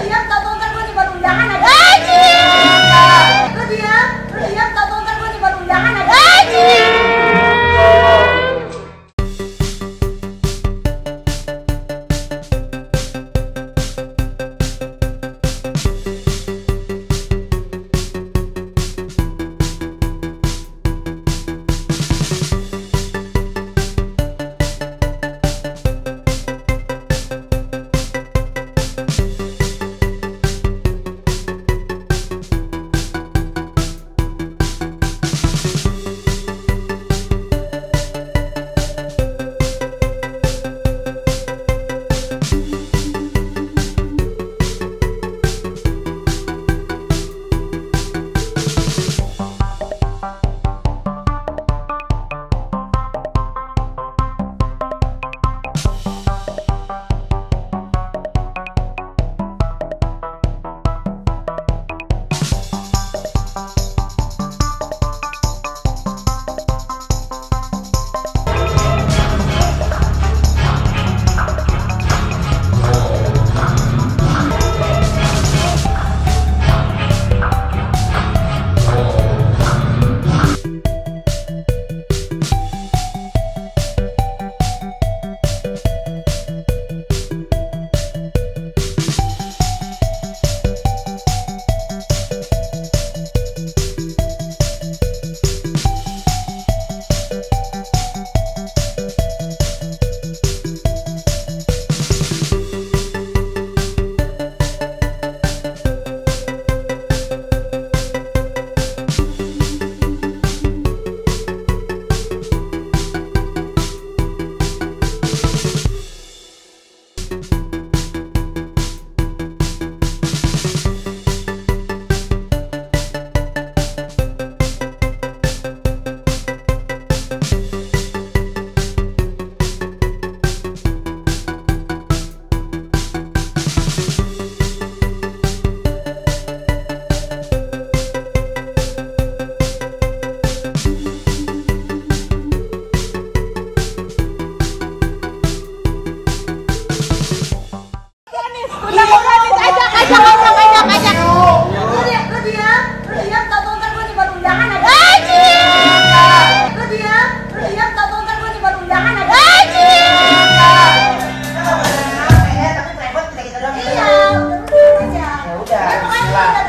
diam, tau ntar gue nyebar undangan aja. Lu diam, tau ntar gue nyebar undangan aja. Ajak. Lu diam, tau ntar gue nyebar undangan aja. Lu diam, tau ntar gue nyebar undangan aja. Iya, udah aja. Ya udah, bismillah.